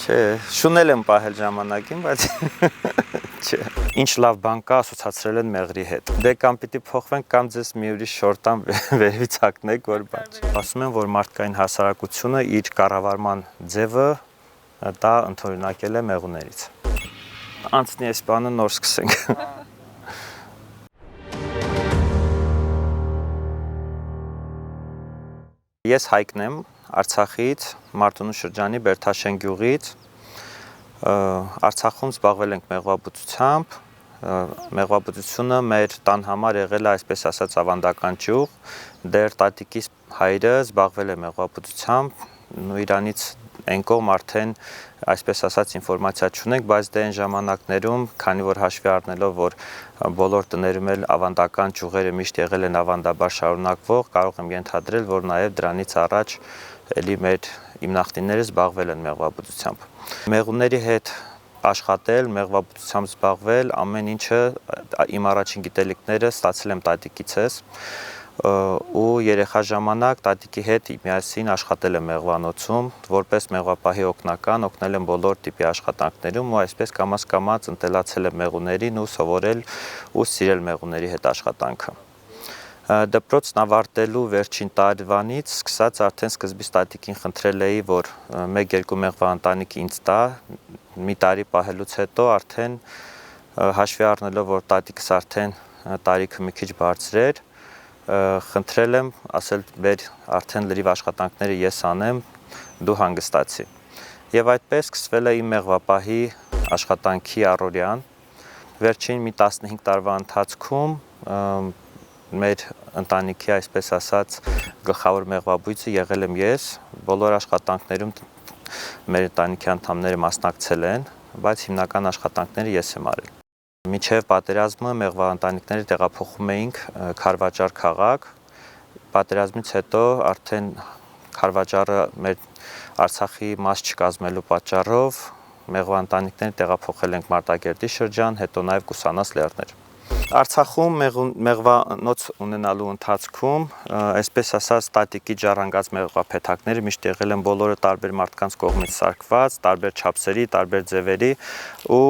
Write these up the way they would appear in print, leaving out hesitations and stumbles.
Չէ, շունել եմ պահել ժամանակին, բայց չէ։ Ինչ լավ բան կա, ասոցացրել են մեղրի հետ։ Դե կամ պիտի փոխվենք, կամ ձեզ մի ուրիշ շորտան վերևից հագնեք, որ բաց։ Ասում են, որ մարդկային հասարակությունը իր կառավարման ձևը դա ընդօրինակել է մեղուներից։ Անցնի այս բանը նոր սկսենք։ Ես Հայկն եմ, Արցախից, Մարտունու շրջանի Բերթաշեն գյուղից։ Արցախում զբաղվել ենք մեղվաբուծությամբ։ Մեղվաբուծությունը մեր տան համար եղել է, այսպես ասած, ավանդական ճյուղ։ Դեռ տատիկիս հայրը զբաղվել է մեղվաբուծությամբ, իրանից այն կողմ արդեն, այսպես ասած, ինֆորմացիա չունենք, բայց դե այն ժամանակներում, քանի որ հաշվի առնելով, որ բոլոր տներում էլ ավանդական ճյուղերը միշտ եղել են ավանդաբար շարունակվող, կարող եմ ենթադրել, որ նաև դրանից առաջ էլի իմ նախնիները զբաղվել են մեղվաբուծությամբ։ Մեղուների հետ աշխատել, մեղվաբուծությամբ զբաղվել, ամեն ինչը իմ առաջին գիտելիքները ստացել եմ տատիկիցս ու երեխա ժամանակ տատիկի հետ միասին աշխատել եմ մեղվանոցում, որպես մեղվապահի օգնական, օգնել եմ բոլոր տիպի աշխատանքներում ու այսպես կամաց ընտելացել եմ մեղուներին ու սովորել ու սիրել մեղուների հետ աշխատանքը։ Դպրոցն ավարտելու վերջին տարվանից սկսած արդեն սկզբից տատիկին խնդրել էի, որ 1-2 մեղվաընտանիք ինձ տա, մի տարի պահելուց հետո արդեն հաշվի առնելով, որ տատիկս արդեն տարիքը մի քիչ բարձր էր, խնդրել եմ, ասել բեր արդեն լրիվ աշխատանքները ես անեմ, դու հանգստացի։ Եվ այդպես սկսվել է իմ մեղվապահի աշխատանքի առօրյան։ Վերջին մի 15 տարվա ընթացքում մեր ընտանիքի, այսպես ասած, գլխավոր մեղվաբույծը եղել եմ ես, բոլոր աշխատանքներում մեր ընտանիքի անդամները մասնակցել են, բայց հիմնական աշխատանքները ես եմ արել։ Մինչև պատերազմը մեղվաընտանիքները տեղափոխում էինք Քարվաճար քաղաք, պատերազմից հետո արդեն Քարվաճարը մեր Արցախի մաս չկազմելու պատճառով մեղվաընտանիքները տեղափոխել ենք Մարտակերտի շրջան, հետո նաև Կուսանաց լեռներ։ Արցախում մեղվանոց ունենալու ընթացքում, այսպես ասած, տատիկի ժառանգած մեղվափեթակները միշտ եղել են բոլորը տարբեր մարդկանց կողմից սարքված, տարբեր չափսերի, տարբեր ձևերի ու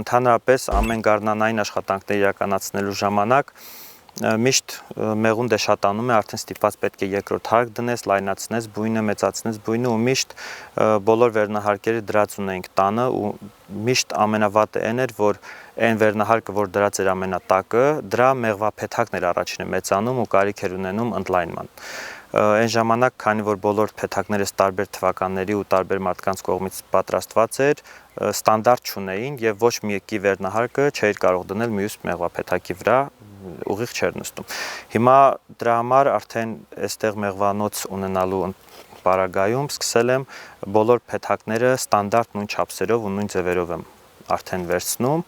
ընդհանրապես ամեն գարնանային աշխատանքներ իրականացնելու ժամանակ միշտ մեղուն շատանում է, արդեն ստիպված պետք է երկրորդ հարկ դնես, լայնացնես բույնը, մեծացնես բույնը ու միշտ բոլոր վերնահարկերը դրած ունեինք տանը ու միշտ ամենավատը այն էր, որ այն վերնահարկը, որ դրած էր ամենատակը, դրա մեղվափեթակն էր առաջինը մեծանում ու կարիք էր ունենում ընդլայնման։ Այն ժամանակ, քանի որ բոլոր փեթակները տարբեր թվականների ու տարբեր մարդկանց կողմից պատրաստված էր, ստանդարտ չունեին եւ ոչ մեկի վերնահարկը չէր կարող դնել մյուս մեղվափեթակի վրա, ուղիղ չէր նստում։ Հիմա դրա համար արդեն այստեղ մեղվանոց ունենալու պարագայում սկսել եմ բոլոր փեթակները ստանդարտ նույն չափսերով ու նույն ձևերով եմ արդեն վերցնում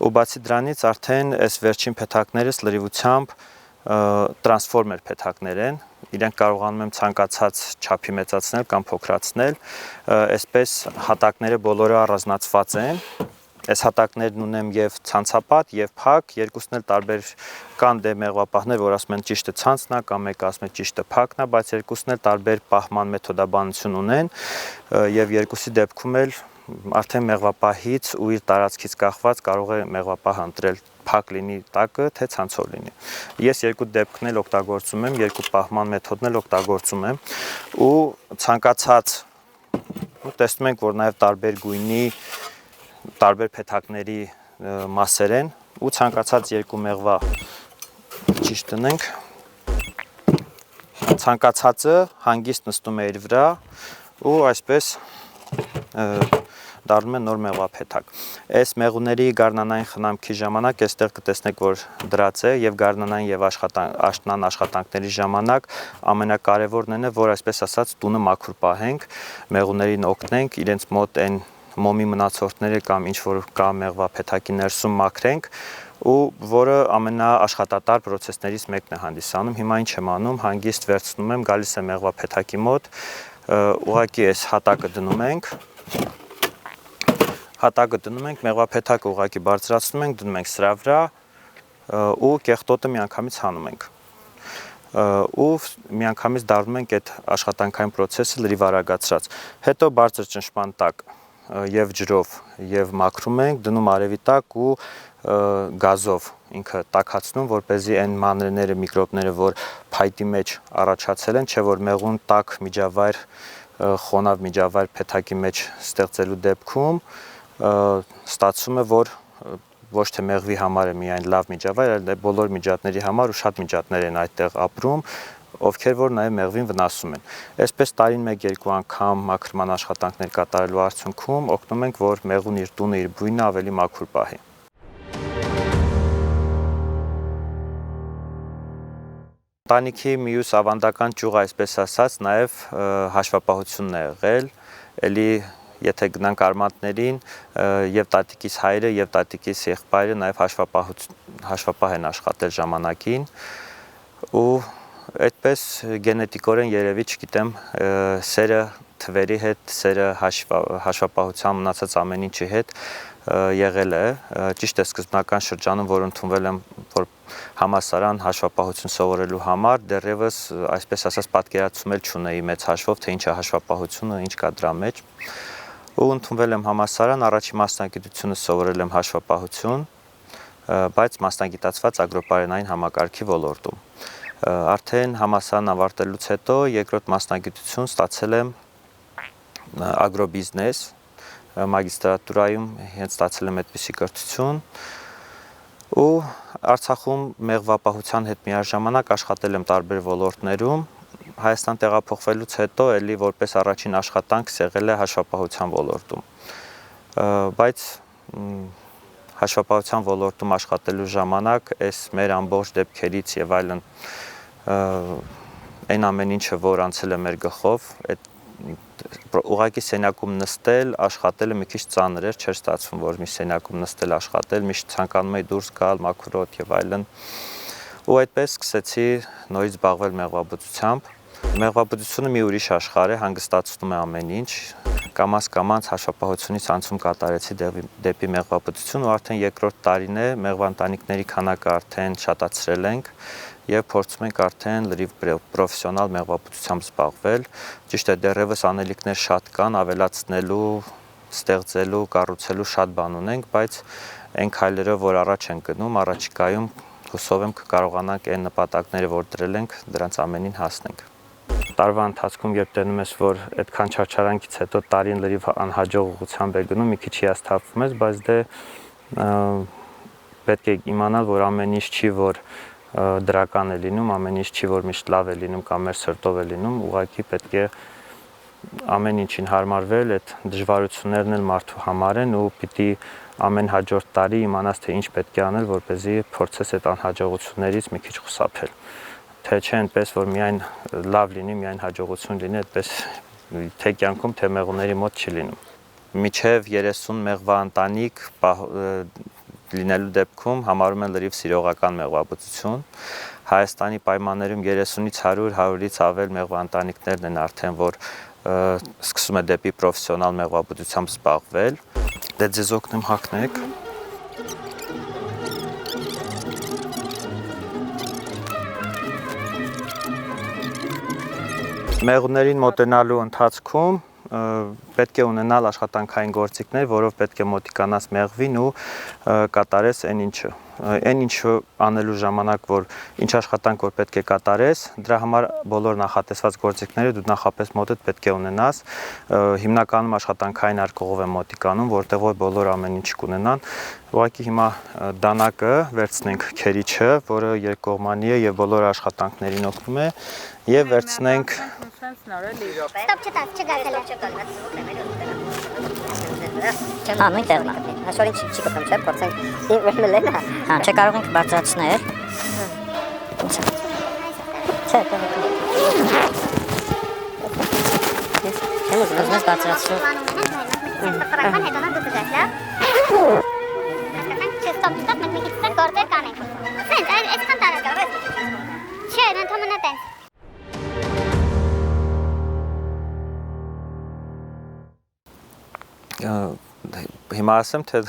ու բացի դրանից արդեն այս վերջին փեթակներս լրիվությամբ տրանսֆորմեր փեթակներ են, իրենք կարողանում եմ ցանկացած չափի մեծացնել կամ փոքրացնել, այսպես հատակները բոլորը առանձնացված են, այս հատակներն ունեմ եւ ցանցապատ եւ փակ, երկուսն էլ տարբեր կան դե մեղվապահներ, որ ասում են ճիշտը ցանցն է կամ մեկը ասում է ճիշտը փակն է, բայց երկուսն էլ տարբեր պահման մեթոդաբանություն ունեն եւ երկուսի դեպքում էլ արդեն մեղվապահից ու իր տարածքից կախված կարող է մեղվապահը ընտրել փակ լինի տակը, թե ցանցով լինի։ Ես երկու դեպքն էլ օգտագործում եմ, երկու պահման մեթոդն էլ օգտագործում եմ ու ցանկացած ու տեսնում ենք, որ նաև տարբեր գույնի, տարբեր փեթակների մասեր են ու ցանկացած երկու մեղվա ճիշտ դնենք։ Ցանկացածը հանգիստ նստում է իր վրա ու այսպես դառնում է նոր մեղվափեթակ։ Այս մեղուների գարնանային խնամքի ժամանակ այստեղ կտեսնեք, որ դրած է եւ գարնանային եւ աշնան աշխատանքների ժամանակ ամենակարևորն է, որ այսպես ասած տունը մաքուր պահենք, մեղուներին օգնենք, իրենց մոտ այն մոմի մնացորդները կամ ինչ որ կա մեղվափեթակի ներսում մաքրենք ու որը ամենաաշխատատար պրոցեսներից մեկն է հանդիսանում։ Հիմա ինչ եմ անում, հանգիստ վերցնում եմ, գալիս եմ մեղվափեթակի մոտ, ուղղակի այս հատակը դնում ենք, մեղվափեթակը ուղղակի բարձրացնում ենք, դնում ենք սրա վրա ու կեղտոտը միանգամից հանում ենք։ ու միանգամից դառնում ենք այդ աշխատանքային process-ը լրիվ արագացրած։ Հետո բարձր ճնշման տակ եւ ջրով եւ մաքրում ենք, դնում արևի տակ ու գազով ինքը տաքացնում, որպեսզի այն մանրեները, միկրոբները, որ փայտի մեջ առաջացել են, չէ որ մեղուն տաք միջավայր, խոնավ միջավայր փեթակի մեջ ստեղծելու դեպքում ստացվում է, որ ոչ թե մեղվի համար է միայն լավ միջավայր, այլ բոլոր միջատների համար ու շատ միջատներ են այդտեղ ապրում, ովքեր որ նաև մեղվին վնասում են։ Այսպես տարին 1-2 անգամ մաքրման աշխատանքներ կատարելու արդյունքում օգնում ենք, որ մեղուն իր տունը, իր բույնը ավելի մաքուր պահի։ Ընտանիքի մյուս ավանդական ճյուղը, այսպես ասած, նաև հաշվապահությունն է եղել, էլի եթե գնանք արմատներին, եւ տատիկիս հայրը եւ տատիկիս եղբայրը նաև հաշվապահ են աշխատել ժամանակին ու այդպես գենետիկորեն երևի, չգիտեմ, սերը թվերի հետ, սերը հաշվապահության մնացած ամեն ինչի հետ եղել է, ճիշտ է սկզբնական շրջանում, որ ընդունվել եմ, որ համալսարան հաշվապահություն սովորելու համար, դեռևս այսպես ասած պատկերացում էլ չունեի մեծ հաշվով, թե ինչ է հաշվապահությունը, ինչ կա դրա մեջ։ Ու ընդունվել եմ համալսարան, առաջին մասնագիտությունը սովորել եմ հաշվապահություն, բայց մասնագիտացված ագրոպարենային համակարգի ոլորտում։ Արդեն համալսարան ավարտելուց հետո երկրորդ մասնագիտություն ստացել եմ ագրոբիզնես, մագիստրատուրայում հենց ստացել եմ այդպիսի կրթություն ու Արցախում մեղվապահության հետ միաժամանակ աշխատել եմ տարբեր ոլորտներում, Հայաստան տեղափոխվելուց հետո էլի որպես առաջին աշխատանքս եղել է հաշվապահության ոլորտում, բայց հաշվապահության ոլորտում աշխատելու ժամանակ այս մեր ամբողջ դեպքերից եւ այլն այն ամեն ինչը, որ անցել է մեր գլխով, այդ ուղղակի սենյակում նստել, աշխատելը մի քիչ ծանր էր, չէր ստացվում, որ մի սենյակում նստել աշխատել, միշտ ցանկանում էի դուրս գալ, մաքուր եւ այլն։ Ու այդպես սկսեցի նորից զբաղվել մեղվաբուծությամբ։ Մեղվաբուծությունը մի ուրիշ աշխարհ է, հանգստացնում է ամեն ինչ։ Կամաց հաշվապահությունից անցում կատարեցի դեպի մեղվաբուծություն ու արդեն երկրորդ տարին է, մեղվանտանիքների քանակը արդեն շատացրել ենք եւ փորձում ենք արդեն լրիվ պրոֆեսիոնալ մեղվաբուծությամբ զբաղվել։ Ճիշտ է, դեռևս անելիքներ շատ կան, ավելացնելու, ստեղծելու, կառուցելու շատ բան ունենք, բայց այն քայլերը, որ առաջ են գնում, առաջիկայում հուսով եմ կկարողանանք այն նպատակները, որ դրել ենք, դրանց ամենին հասնենք։ Տարվա ընթացքում երբ տենում ես, որ այդքան չարչարանքից հետո տարին լրիվ անհաջող ուղղությամբ է գնում, մի քիչ հիասթափվում ես, բայց դե պետք է իմանալ, որ ամեն ինչ չի, որ դրական է լինում, ամեն ինչ չի, որ միշտ լավ է լինում կամ մեր սրտով է լինում, ուղղակի պետք է ամեն ինչին հարմարվել, այդ դժվարություններն էլ մարդու համար են ու պիտի ամեն հաջորդ տարի իմանաս, թե ինչ պետք է անել, որպեսզի փորձես այդ անհաջողություններից մի քիչ խուսափել։ Թե չէ այնպես, որ միայն լավ լինի, միայն հաջողություն լինի, այդպես թե կյանքում, թե մեղուների մոտ չի լինում։ Մինչև 30 մեղվա ընտանիք լինելու դեպքում համարում են լրիվ սիրողական մեղվաբուծություն։ Հայաստանի պայմաններում 30-ից 100, 100-ից ավել մեղվաընտանիքներն են արդեն, որ սկսում է դեպի պրոֆեսիոնալ մեղվաբուծությամբ զբաղվել։ Դե ձեզ օգնեմ հագնեք։ Մեղուներին մոտենալու ընթացքում պետք է ունենալ աշխատանքային գործիքներ, որով պետք է մոտիկանաս մեղվին ու կատարես այն ինչը։ Այն ինչը անելու ժամանակ, որ ինչ աշխատանք որ պետք է կատարես, դրա համար բոլոր նախատեսված գործիքները դու նախապես մոտդ պետք է ունենաս։ Հիմնականում աշխատանքային արկղով եմ մոտիկանում, որտեղ որ բոլոր ամեն ինչ կունենան։ Ուղղակի հիմա դանակը վերցնենք քերիչը, որը երկկողմանի է եւ բոլոր աշխատանքներին օգնում է, եւ վերցնենք Stop չգացել Հա, նույն տեղն է։ Հաշորին չի կպրում, չէ, փորձենք իվելն է։ Հա, չէ կարող ենք բարձրացնել։ Չէ, չեմ ուզում ես բարձրացնել։ Պրական հետո նա դու դաշլա։ Ստոպ, մենք մի քիչ գործեր կանենք։ Սենց, այսքան տարածք է, չէ, ընդհանրապես տենց։ Հիմա ասեմ թե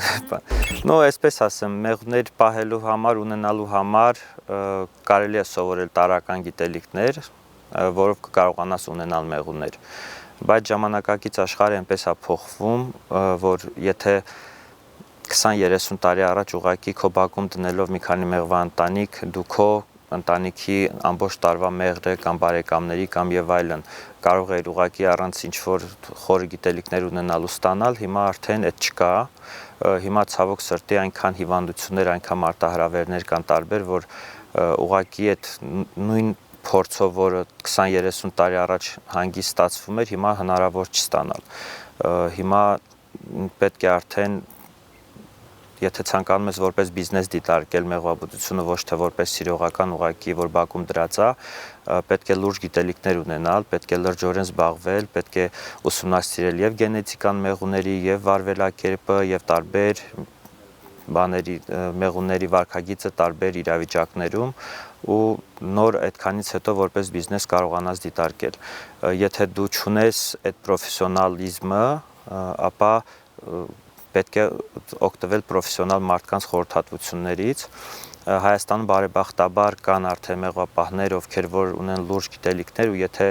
նո այսպես ասեմ մեղուներ պահելու համար ունենալու համար կարելի է սովորել տարրական գիտելիքներ, որով կկարողանաս ունենալ մեղուներ, բայց ժամանակակից աշխարհը այնպես է փոխվում, որ եթե 20-30 տարի առաջ ուղակի քո բակում դնելով մի քանի մեղվա ընտանիք դու քո ընտանիքի ամբողջ տարվա մեղրը կամ բարեկամների կամ եւ այլն կարող էր ուղակի առանց ինչ որ խորը գիտելիքներ ունենալու ստանալ, հիմա արդեն այդ չկա, հիմա ցավոք սրտի այնքան հիվանդություններ, այնքան մարտահրավերներ կան տարբեր, որ ուղակի այդ նույն փորձով, որը 20-30 տարի առաջ հանգիստ ստացվում էր, հիմա հնարավոր չստանալ։ Հիմա պետք է արդեն եթե ցանկանում ես որպես բիզնես դիտարկել մեղվաբուծությունը ոչ թե որպես սիրողական ուղղակի որ բակում դրած է, պետք է լուրջ գիտելիքներ ունենալ, պետք է լրջորեն զբաղվել, պետք է ուսումնասիրել եւ գենետիկան մեղուների, եւ վարվելակերպը, եւ տարբեր բաների մեղուների վարքագիծը տարբեր իրավիճակներում ու նոր այդքանից հետո որպես բիզնես կարողանաս դիտարկել։ Եթե դու չունես այդ պրոֆեսիոնալիզմը, ապա պետք է օգտվել պրոֆեսիոնալ մարդկանց խորհրդատվություններից։ Հայաստանում բարեբախտաբար կան արդեն մեղվապահներ, ովքեր որ ունեն լուրջ գիտելիքներ ու եթե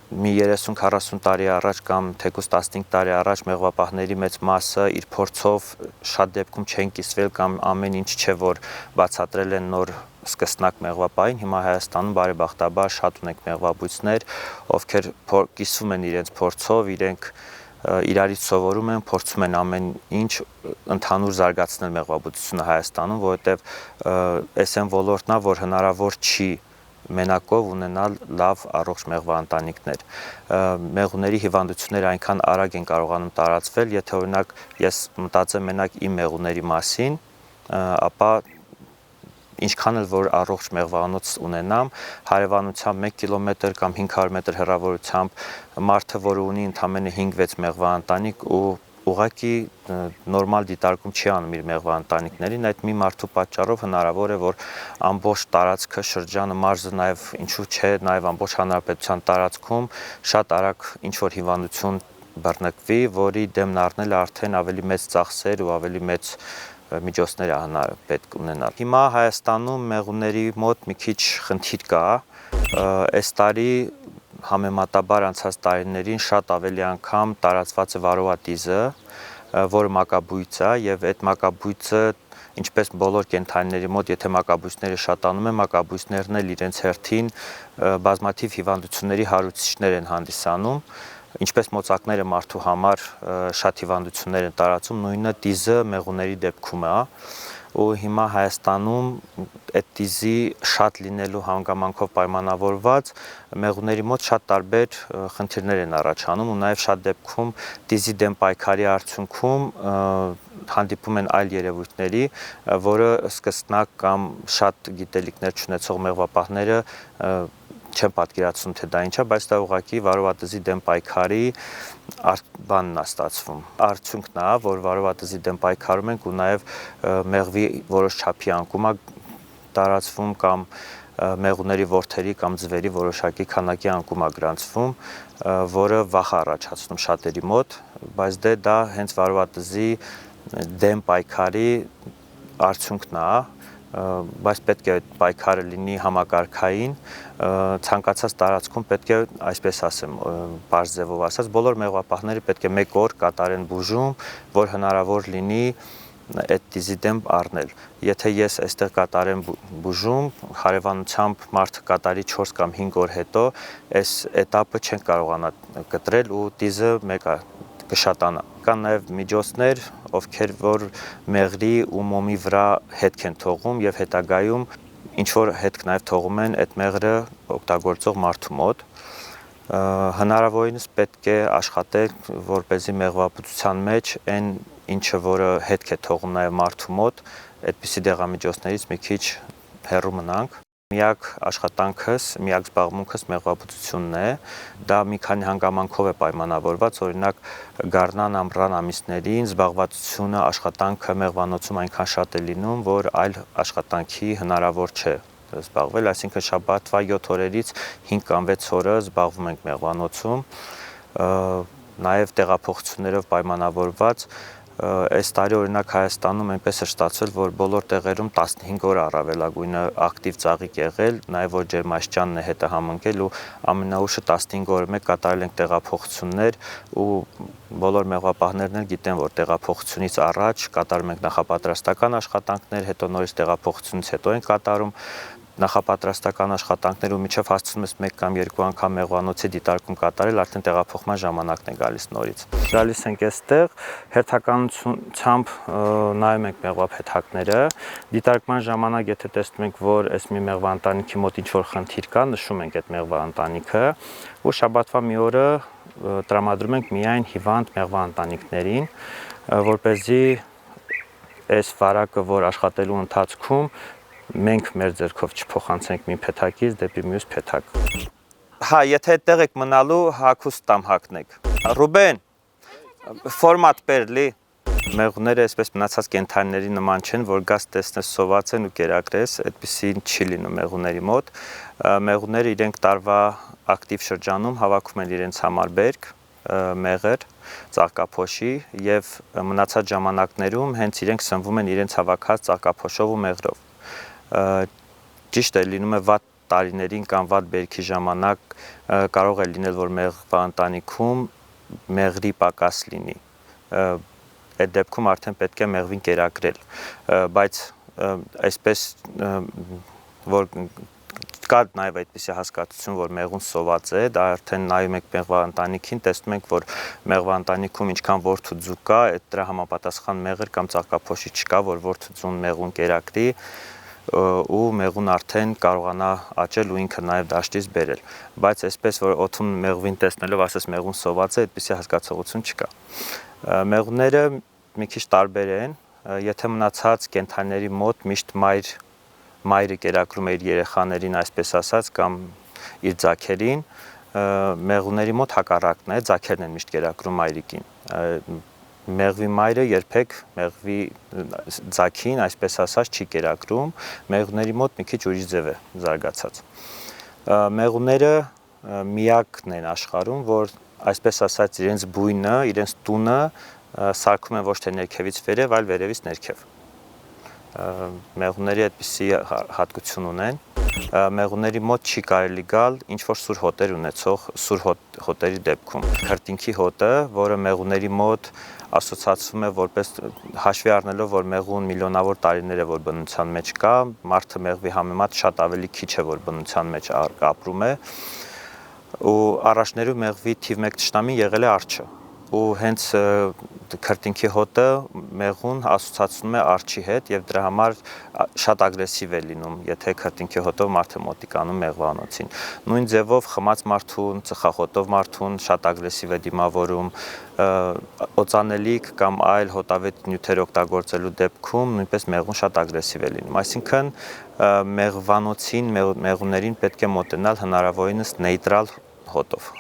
մի 30-40 տարի առաջ կամ թեկուզ 15 տարի առաջ մեղվապահների մեծ մասը իր փորձով շատ դեպքում չեն կիսվել կամ ամեն ինչ չէ որ բացատրել են նոր սկսնակ մեղվապահին, հիմա Հայաստանում բարեբախտաբար շատ ունենք մեղվաբույծներ, ովքեր կիսվում են իրենց փորձով, իրենք իրարից սովորում են, փորձում են ամեն ինչ ընդհանուր զարգացնել մեղվաբուծությունը Հայաստանում, որովհետև այս այն ոլորտն է, որ հնարավոր չի մենակով ունենալ լավ առողջ մեղվաընտանիքներ։ Մեղուների հիվանդությունները այնքան արագ են կարողանում տարածվել, եթե օրինակ ես մտածեմ մենակ իմ մեղուների մասին, ապա ինչքան էլ որ առողջ մեղվանոց ունենամ, հարևանությամբ 1 կիլոմետր կամ 500 մետր հեռավորությամբ մարդը, որը ունի ընդամենը 5-6 մեղվաընտանիք ու ուղղակի նորմալ դիտարկում չի անում իր մեղվաընտանիքներին, այդ մի մարդու պատճառով հնարավոր է, որ ամբողջ տարածքը, շրջանը, մարզը, նաև ինչու՞ չէ, նաև ամբողջ հանրապետության տարածքում շատ արագ ինչ-որ հիվանդություն բռնկվի, որի դեմն առնելը արդեն ավելի մեծ ծախսեր ու ավելի մեծ միջոցներ է պետք ունենալ։ Հիմա Հայաստանում մեղուների մոտ մի քիչ խնդիր կա, այս տարի համեմատաբար անցած տարիներին շատ ավելի անգամ տարածված է վարոատիզը, որը մակաբույծ է եւ այդ մակաբույծը ինչպես բոլոր կենդանիների մոտ, եթե մակաբույծները շատանում են, մակաբույծներն էլ իրենց հերթին բազմաթիվ հիվանդությունների հարուցիչներ են հանդիսանում, ինչպես մոծակները մարդու համար շատ հիվանդություններ են տարածում, նույնը տիզը մեղուների դեպքում է, ու հիմա Հայաստանում այդ տիզի շատ լինելու հանգամանքով պայմանավորված մեղուների մոտ շատ տարբեր խնդիրներ են առաջանում ու նաև շատ դեպքում տիզի դեմ պայքարի արդյունքում հանդիպում են այլ երևույթների, որը սկսնակ կամ շատ գիտելիքներ չունեցող մեղվապահները չեմ պատկերացնում թե դա ինչ է, բայց դա ուղղակի վարոատիզի դեմ պայքարի բանն է ստացվում։ Արդյունքն է, որ վարոատիզի դեմ պայքարում ենք ու նաև մեղվի որոշ չափի անկում է տարածվում կամ մեղուների ворթերի կամ ձվերի որոշակի քանակի անկում է գրանցվում, որը վախ է առաջացնում շատերի մոտ, բայց դա հենց վարոատիզի դեմ պայքարի արդյունքն է, բայց պետք է այդ պայքարը լինի համակարգային, ցանկացած տարածքում պետք է, այսպես ասեմ, բարձ ձևով ասած, բոլոր մեղվապահները պետք է 1 օր կատարեն բուժում, որ հնարավոր լինի այդ տիզի դեմ առնել։ Եթե ես այստեղ կատարեմ բուժում, հարևանությամբ մարդը կատարի 4 կամ 5 օր հետո, այս этаպը չեն կարողանա կտրել ու տիզը մեկը կշատանա։ Կան նաև միջոցներ, ովքեր որ մեղրի ու մոմի վրա հետք են թողում եւ հետագայում ինչ որ հետք նաև թողում են այդ մեղրը օգտագործող մարդու մոտ։ Հնարավորինս պետք է աշխատել, որպեսզի մեղվաբուծության մեջ այն ինչը որը հետք է թողում նաև մարդու մոտ, այդպիսի դեղամիջոցներից մի քիչ հեռու մնանք։ Միակ աշխատանքս, միակ զբաղմունքս մեղվաբուծությունն է, դա մի քանի հանգամանքով է պայմանավորված, օրինակ գարնան ամռան ամիսներին զբաղվածությունը, աշխատանքը մեղվանոցում այնքան շատ է լինում, որ այլ աշխատանքի հնարավոր չէ զբաղվել, այսինքն շաբաթվա 7 օրերից 5 կամ 6 օրը զբաղվում ենք մեղվանոցում, նաև տեղափոխություններով պայմանավորված այս տարի օրինակ Հայաստանում այնպես է ստացվել, որ բոլոր տեղերում 15 օր առավելագույնը ակտիվ ծաղիկ եղել, նաև որ ջերմաստիճանն է հետը համընկել ու ամենաուշը 15 օրը մեկ կատարել ենք տեղափոխություններ ու բոլոր մեղվապահներն էլ գիտեն, որ տեղափոխությունից առաջ կատարում ենք նախապատրաստական աշխատանքներ, հետո նորից տեղափոխությունից հետո ենք կատարում նախապատրաստական աշխատանքներ ու միջև հասցնում ես 1 կամ 2 անգամ մեղվանոցի դիտարկում կատարել, արդեն տեղափոխման ժամանակն է գալիս նորից։ Գալիս ենք այստեղ, հերթականությամբ նայում ենք մեղվափեթակները, դիտարկման ժամանակ եթե տեսնում ենք, որ այս մի մեղվաընտանիքի մոտ ինչ-որ խնդիր կա, նշում ենք այդ մեղվաընտանիքը ու շաբաթվա մի օրը տրամադրում ենք միայն հիվանդ մեղվաընտանիքներին, որպեսզի այս վարակը, որ աշխատելու ընթացքում մենք մեր ձեռքով չփոխանցենք մի փեթակից դեպի մյուս փեթակ։ Հա, եթե այդտեղ եք մնալու, հագուստ տամ հագնեք։ Ռուբեն, ֆորմատ բերլի։ Մեղուները այսպես մնացած կենդանիների նման չեն, որ գաս տեսնես սոված են ու կերակրես, այդպեսին չի լինում մեղուների մոտ։ Մեղուները իրենք տարվա ակտիվ շրջանում հավաքում են իրենց համար բերք, մեղր, ծաղկափոշի եւ մնացած ժամանակներում հենց իրենք սնվում են իրենց հավաքած ծաղկափոշով ու մեղրով։ Ճիշտ է, լինում է վատ տարիներին կամ վատ բերքի ժամանակ կարող է լինել, որ մեղվաընտանիքում մեղրի պակաս լինի։ Այդ դեպքում արդեն պետք է մեղվին կերակրել, բայց այսպես որ կա նաև այդպիսի հասկացություն, որ մեղուն սոված է, դա արդեն նայում եք մեղվաընտանիքին, տեսնում ենք, որ մեղվաընտանիքում ինչքան որդու ձու կա, դրա համապատասխան մեղր կամ ծաղկափոշի չկա, որ որդու ձուն մեղուն կերակրի ու մեղուն արդեն կարողանա աճել ու ինքը նաև դաշտից բերել, բայց այսպես որ օդում մեղվին տեսնելով ասես մեղուն սոված է, այդպիսի հասկացողություն չկա։ Մեղունները մի քիչ տարբեր են, եթե մնացած կենդանիների մոտ միշտ մայրը կերակրում է իր երեխաներին, այսպես ասած, կամ իր ձագերին, մեղուների մոտ հակառակն է, ձագերն են միշտ կերակրում մայրիկին։ Մեղվի մայրը երբեք մեղվի ձագին, այսպես ասած, չի կերակրում, մեղուների մոտ մի քիչ ուրիշ ձև է զարգացած։ Մեղուները միակն են աշխարհում, որ այսպես ասած իրենց բույնը, իրենց տունը սարքում են ոչ թե ներքևից վերև, այլ վերևից ներքև։ Մեղուների այդպիսի հատկություն ունեն։ Մեղուների մոտ չի կարելի գալ ինչ որ սուր հոտեր ունեցող սուր հոտերի դեպքում։ Քրտինքի հոտը, որը մեղուների մոտ ասոցացվում է որպես հաշվի առնելով, որ մեղուն միլիոնավոր տարիներ է, որ բնության մեջ կա, մարդը մեղվի համեմատ շատ ավելի քիչ է, որ բնության մեջ ապրում է, ու առաջներում մեղվի թիվ 1 թշնամին եղել է արջը, ու հենց քրտինքի հոտը մեղուն ասոցացնում է արջի հետ եւ դրա համար շատ ագրեսիվ է լինում, եթե քրտինքի հոտով մարդը մոտիկանում մեղվանոցին։ Նույն ձևով խմած մարդուն, ծխախոտով մարդուն շատ ագրեսիվ է դիմավորում, օծանելիք կամ այլ հոտավետ նյութեր օգտագործելու դեպքում նույնպես մեղուն շատ ագրեսիվ է լինում։ Այսինքն մեղվանոցին մեղուներին պետք է մոտենալ հնարավորինս նեյտրալ հոտով։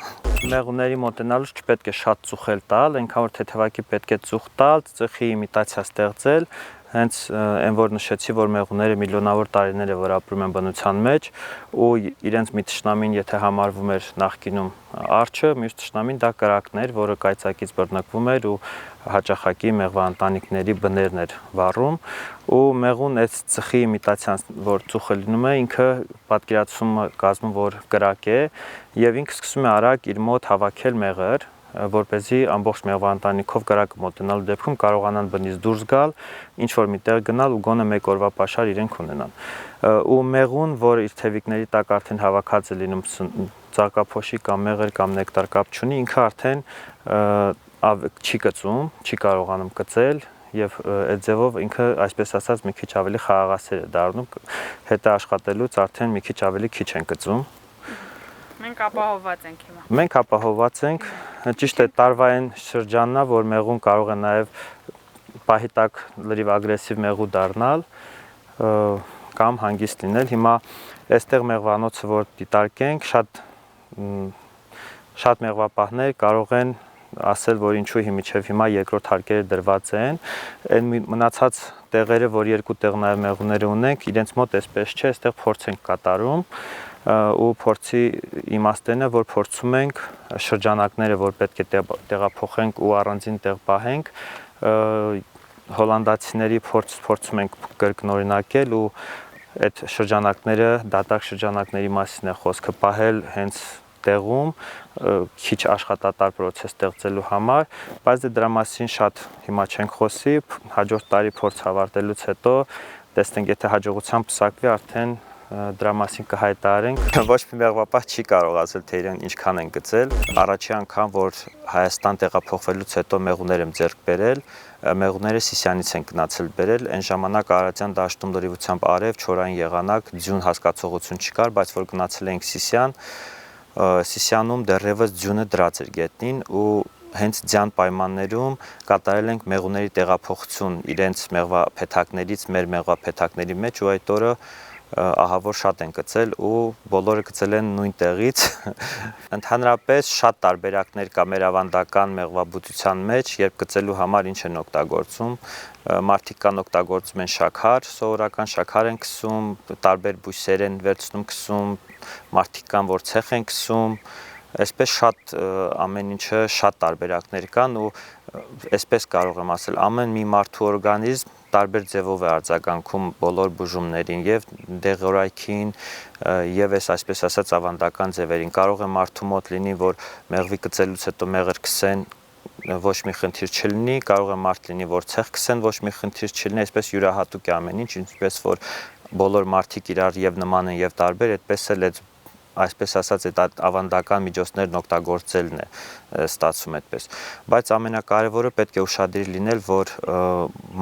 Մեղուների մոտենալուց չպետք է շատ ծուխել տալ, այնքան որ թեթևակի պետք է ծուխ տալ, ծխի իմիտացիա ստեղծել, հենց այն որ նշեցի, որ մեղուները միլիոնավոր տարիներ է որ ապրում են բնության մեջ ու իրենց մի թշնամին եթե համարվում էր նախկինում արջը, մյուս թշնամին դա կրակն էր, որը կայծակից բռնկվում էր ու հաճախակի մեղվաընտանիքների բներն էր վառում ու մեղուն այդ ծխի իմիտացիան, որ ծուխը լինում է, ինքը պատկերացում կազմում, որ կրակ է եւ ինքը սկսում է արագ իր մոտ հավաքել մեղր, որպեսզի ամբողջ մեղվաընտանիքով կրակը մոտենալու դեպքում կարողանան բնից դուրս գալ, ինչ որ միտեղ գնալ ու գոնե մեկ օրվա պաշար իրենք ունենան։ Ու մեղուն, որ իր թևիկների տակ արդեն հավաքած է լինում ծաղկափոշի կամ մեղր կամ նեկտար կապ չունի, ինքը արդեն չի կծում, չի կարողանում կծել եւ այդ ձևով ինքը այսպես ասած մի քիչ ավելի խաղաղասեր է դառնում, հետը աշխատելուց արդեն մի քիչ ավելի քիչ են կծում։ Մենք ապահովված ենք հիմա։ Մենք ապահովված ենք, ճիշտ է տարվա այն շրջանն է, որ մեղուն կարող է նաև պահի տակ լրիվ ագրեսիվ մեղու դառնալ կամ հանգիստ լինել։ Հիմա այստեղ մեղվանոցը որ դիտարկենք, շատ մեղվապահներ կարող են ասել, որ ինչու մինչև հիմա երկրորդ հարկերը դրված են, այն մնացած տեղերը, որ երկու տեղ նաև մեղուները ունենք, իրենց մոտ էսպես չէ, այստեղ փորձ ենք կատարում, ու փորձի իմաստն է, որ փորձում ենք շրջանակները, որ պետք է տեղափոխենք ու առանձին տեղ պահենք, հոլանդացիների փորձում ենք կրկնօրինակել ու այդ շրջանակները, դատարկ շրջանակների մասին է խոսքը, պահել հենց տեղում, քիչ աշխատատար պրոցես ստեղծելու համար, բայց դրա մասին շատ հիմա չենք խոսի, հաջորդ տարի փորձ ավարտելուց հետո տեսնենք, եթե հաջողությամբ պսակվի, արդեն դրա մասին կհայտարարենք։ Ոչ մի մեղվապահ չի կարող ասել, թե իրեն ինչքան են գծել։ Առաջի անգամ, որ Հայաստան տեղափոխվելուց հետո մեղուներ եմ ձեռք բերել, մեղուները Սիսիանից են գնացել բերել, այն ժամանակ Արարատյան դաշտում լրիվությամբ արև, չորային եղանակ, ձյուն հասկացողություն չկար, բայց որ գնացել ենք Սիսիան, Սիսիանում դեռևս ձյունը դրած էր գետնին ու հենց ձյան պայմաններում կատարել ենք մեղուների տեղափոխություն իրենց մեղվափեթակներից մեր մեղվափեթակների մեջ ու այդ օրը ահավոր շատ են գծել ու բոլորը գծել են նույն տեղից։ Ընդհանրապես շատ տարբերակներ կա մեր ավանդական մեղվաբուծության մեջ, երբ գծելու համար ինչ են օգտագործում։ Մարդիկ կան օգտագործում են շաքար, սովորական շաքար են քսում, տարբեր բույսեր են վերցնում քսում, մարդիկ կան, որ ցեխ են քսում, այսպես շատ ամեն ինչը շատ տարբերակներ կան ու այսպես կարող եմ ասել, ամեն մի մարդու օրգանիզմ տարբեր ձևով է արձագանքում բոլոր բուժումներին եւ դեղորայքին եւ այսպես ասած ավանդական ձևերին։ Կարող է մարդու մոտ լինի, որ մեղվի գծելուց հետո մեղր քսեն ոչ մի խնդիր չլինի, կարող է մարդ լինի, որ ցեխ քսեն ոչ մի խնդիր չլինի, այսպես յուրահատուկ է ամեն ինչ, ինչպես որ բոլոր մարդիկ իրար եւ նման են եւ տարբեր, այդպես էլ այդ այսպես ասած այդ ավանդական միջոցներն օգտագործելն է ստացվում այդպես, բայց ամենակարևորը պետք է ուշադիր լինել, որ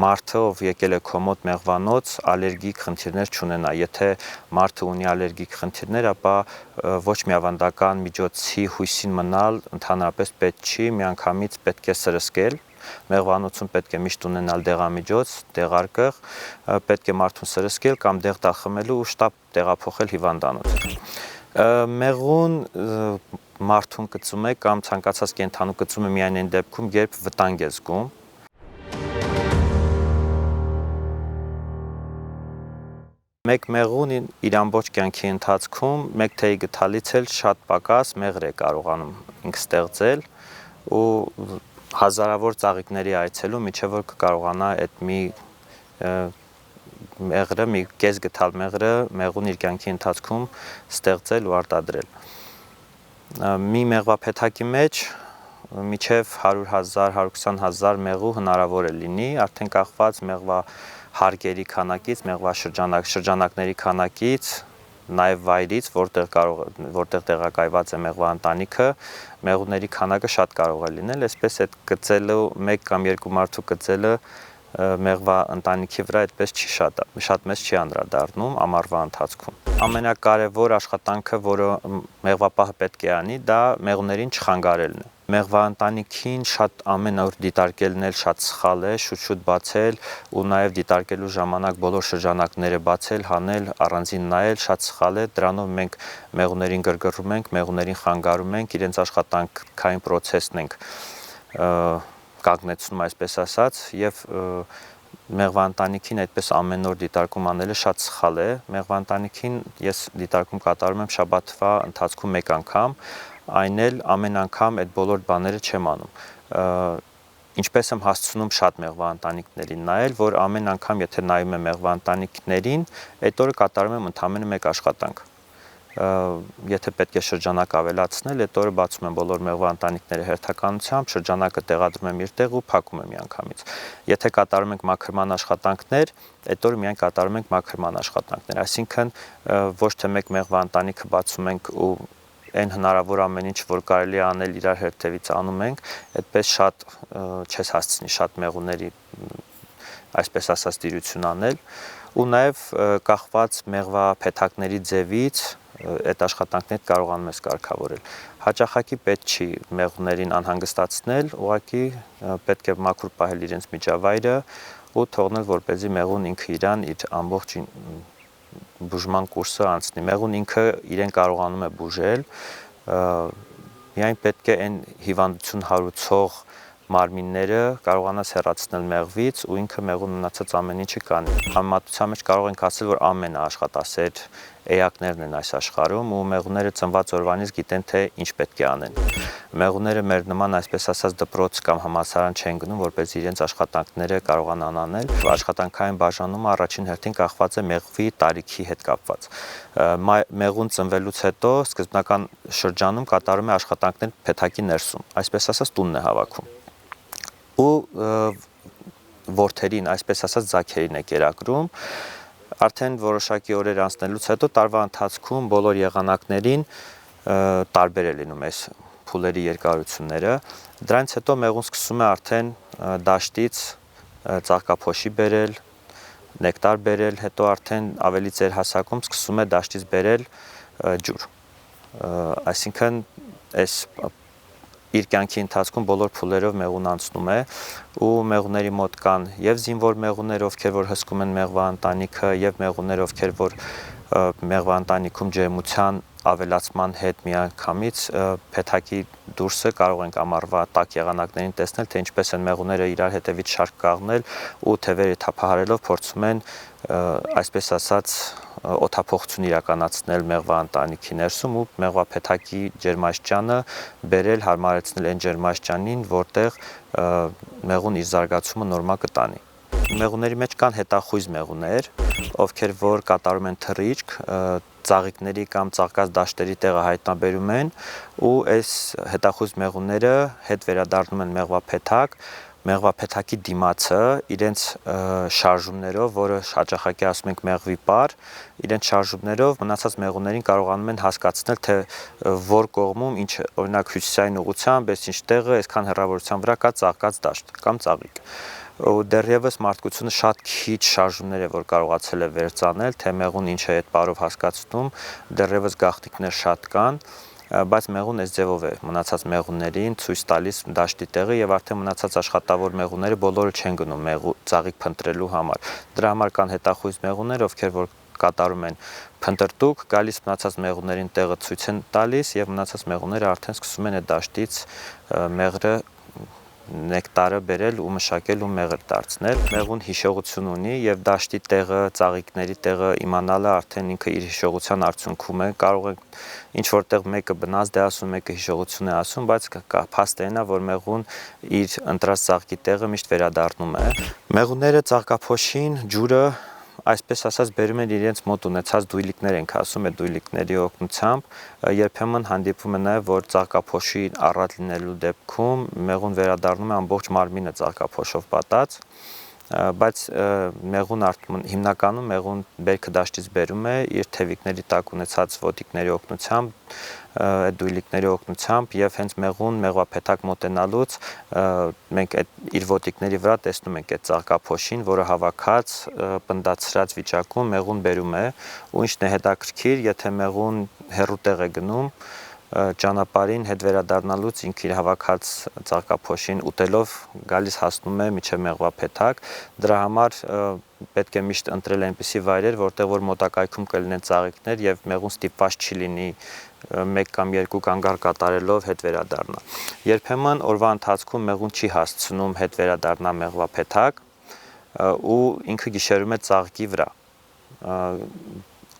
մարդը, ով եկել է քո մոտ մեղվանոց, ալերգիկ խնդիրներ չունենա, եթե մարդը ունի ալերգիկ խնդիրներ, ապա ոչ մի ավանդական միջոցի հույսին մնալ ընդհանրապես պետք չի, միանգամից պետք է սրսկել, մեղվանոցում պետք է միշտ ունենալ դեղամիջոց, դեղարկղ, պետք է մարդուն սրսկել կամ դեղ տալ խմելու ու շտապ տեղափոխել հիվանդանոց։ Մեղուն մարդուն գծում է կամ ցանկացած կենդանու գծում է միայն այն դեպքում, երբ վտանգ է զգում։ Մեկ մեղուն իր ամբողջ կյանքի ընթացքում մեկ թեյի գթալից էլ շատ պակաս մեղր է կարողանում ինքը ստեղծել ու հազարավոր ծաղիկների այցելու միջև որ կկարողանա այդ մի մեղրը, մի կես գթալ մեղրը մեղուն իր կյանքի ընթացքում ստեղծել ու արտադրել։ Մի մեղվափեթակի մեջ միջև 100,000, 120,000 մեղու հնարավոր է լինի, արդեն կախված մեղվահարկերի քանակից, մեղվաշրջանակների քանակից, նաև վայրից, որտեղ տեղակայված է մեղվաընտանիքը, մեղուների քանակը շատ կարող է լինել, այսպես այդ գծելու մեկ կամ երկու մարդու գծելը մեղվա ընտանիքի վրա այդպես չի շատ մեծ չի անդրադառնում ամառվա ընթացքում։ Ամենակարևոր աշխատանքը, որը մեղվապահը պետք է անի, դա մեղուներին չխանգարելն է։ Մեղվա ընտանիքին շատ ամեն օր դիտարկելն էլ շատ սխալ է, շուտ-շուտ բացել ու նաև դիտարկելու ժամանակ բոլոր շրջանակները բացել, հանել, առանձին նայել շատ սխալ է, դրանով մենք մեղուներին գրգռում ենք, մեղուներին խանգարում ենք, իրենց աշխատանքային պրոցեսն ենք կանգնեցնում այսպես ասած եւ մեղվաընտանիքին այդպես ամեն օր դիտարկում անելը շատ սխալ է։ Մեղվաընտանիքին ես դիտարկում կատարում եմ շաբաթվա ընթացքում մեկ անգամ, այն էլ ամեն անգամ այդ բոլոր բաները չեմ անում։ Ինչպես եմ հասցնում շատ մեղվաընտանիքներին նայել, որ ամեն անգամ եթե նայում եմ մեղվաընտանիքներին, այդ օրը կատարում եմ ընդամենը մեկ աշխատանք։ Եթե պետք է շրջանակ ավելացնել, այդ օրը բացում եմ բոլոր մեղվաընտանիքները հերթականությամբ, շրջանակը տեղադրում եմ իր տեղ ու փակում եմ միանգամից։ Եթե կատարում ենք մաքրման աշխատանքներ, այդ օրը միայն կատարում ենք մաքրման աշխատանքներ, այսինքն ոչ թե մեկ մեղվաընտանիքը բացում ենք ու այն հնարավոր ամեն ինչ, որ կարելի է անել իրար հերթևից անում ենք, այդպես շատ չես հասցնի շատ մեղուների այսպես ասած դիրություն անել ու նաև կախված մեղվափեթակների ձևից այդ աշխատանքները կարողանում ես կարգավորել։ Հաճախակի պետք չի մեղուներին անհանգստացնել, ուղղակի պետք է մաքուր պահել իրենց միջավայրը ու թողնել, որպեսզի մեղուն ինքը իրան իր ամբողջ բուժման կուրսը անցնի։ Մեղուն ինքը իրեն կարողանում է բուժել, միայն պետք է այն հիվանդություն հարուցող մարմինները կարողանաս հեռացնել մեղվից ու ինքը մեղուն մնացած ամեն ինչը կանի։ Համեմատության մեջ կարող ենք ասել, որ ամենաաշխատասեր էակներն են այս աշխարհում ու մեղուները ծնված օրվանից գիտեն, թե ինչ պետք է անեն։ Մեղուները մեր նման այսպես ասած դպրոց կամ համալսարան չեն գնում, որպեսզի իրենց աշխատանքները կարողանան անել։ Աշխատանքային բաժանումը առաջին հերթին կախված է մեղվի տարիքի հետ կապված։ Մեղուն ծնվելուց հետո սկզբնական շրջանում կատարում է աշխատանքներ փեթակի ներսում, այսպես ասած տունն է հավաքում։ Ու որդերին, այսպես ասած ձագերին է կերակրում, արդեն որոշակի օրեր անցնելուց հետո տարվա ընթացքում բոլոր եղանակներին տարբեր է լինում այս փուլերի երկարությունները, դրանից հետո մեղուն սկսում է արդեն դաշտից ծաղկափոշի բերել, նեկտար բերել, հետո արդեն ավելի ծերհասակում սկսում է դաշտից բերել ջուր, այսինքն այս իր կյանքի ընթացքում բոլոր փուլերով մեղուն անցնում է ու մեղուների մոտ կան եւ զինվոր մեղուներ, ովքեր որ հսկում են մեղվա ընտանիքը եւ մեղուներ, ովքեր որ մեղվա ընտանիքում ջերմության ավելացման հետ միանգամից փեթակի դուրսը կարող ենք ամառվա տաք եղանակներին տեսնել, թե ինչպես են մեղուները իրար հետևից շարք կաղնել ու թևերը թափահարելով փորձում են այսպես ասած օդափոխություն իրականացնել մեղվա ընտանիքի ներսում ու մեղվա փեթակի ջերմաստիճանը բերել հարմարեցնել այն ջերմաստիճանին, որտեղ մեղուն իր զարգացումը նորմալ կտանի։ Մեղուների մեջ կան հետախույզ մեղուներ, ովքեր որ կատարում են թռիչք, ծաղիկների կամ ծաղկած դաշտերի տեղը հայտնաբերում են ու այս հետախույզ մեղուները հետ վերադառնում են մեղվափեթակի դիմացը իրենց շարժումներով, որը հաճախակի ասում ենք մեղվի պար, իրենց շարժումներով մնացած մեղուներին կարողանում են հասկացնել, թե որ կողմում ինչ, օրինակ հյուսիսային ուղղությամբ, ինչ տեղը, այսքան հեռավորության վրա կա ծաղկած դաշտ կամ ծաղիկ։ Ու դեռևս մարդկությունը շատ քիչ շարժումներ է որ կարողացել է վերցանել, թե մեղուն ինչ է այդ պարով հասկացնում, դեռևս գաղտնիքներ շատ կան, բայց մեղուն այս ձևով է մնացած մեղուններին ցույց տալիս դաշտի տեղը եւ արդեն մնացած աշխատավոր մեղուները բոլորը չեն գնում ծաղիկ փնտրելու համար։ Դրա համար կան հետախույզ մեղուներ, ովքեր որ կատարում են փնտրտուք, գալիս մնացած մեղուներին տեղը ցույց են տալիս եւ մնացած մեղուները արդեն սկսում են այդ դաշտից մեղրը նեկտարը բերել ու մշակել ու մեղր դարձնել։ Մեղուն հիշողություն ունի եւ դաշտի տեղը, ծաղիկների տեղը իմանալը արդեն ինքը իր հիշողության արդյունքում է։ Կարող է ինչ որտեղ մեկը բնազդ է ասում, մեկը հիշողություն է ասում, բայց փաստն է, որ մեղուն իր ընտրած ծաղկի տեղը միշտ վերադառնում է։ Մեղուները ծաղկափոշին, ջուրը այսպես ասած բերում են իրենց մոտ ունեցած դույլիկներ ենք ասում, այդ դույլիկների օգնությամբ երբեմն հանդիպում է նաև որ ծաղկափոշի առատ լինելու դեպքում մեղուն վերադառնում է ամբողջ մարմինը ծաղկափոշով պատած, բայց մեղուն հիմնականում մեղուն բերքը դաշտից բերում է իր թևիկների տակ ունեցած ոտիկների օգնությամբ, այդ դույլիկների օգնությամբ եւ հենց մեղվափեթակ մոտենալուց մենք այդ իր ոտիկների վրա տեսնում ենք այդ ծաղկափոշին, որը հավաքած պնդացրած վիճակում մեղուն բերում է ու ինչն է հետաքրքիր, եթե մեղուն հեռու տեղ է գնում ճանապարհին հետ վերադառնալուց ինքը իր հավաքած ծաղկափոշին ուտելով գալիս հասնում է միջև մեղվափեթակ, դրա համար պետք է միշտ ընտրել այնպիսի վայրեր, որտեղ որ մոտակայքում կլինեն ծաղիկներ եւ մեղուն ստիպված չի լինի 1 կամ 2 կանգառ կատարելով հետ վերադառնա։ Երբեմն օրվա ընթացքում մեղուն չի հասցնում հետ վերադառնա մեղվափեթակ ու ինքը գիշերում է ծաղկի վրա։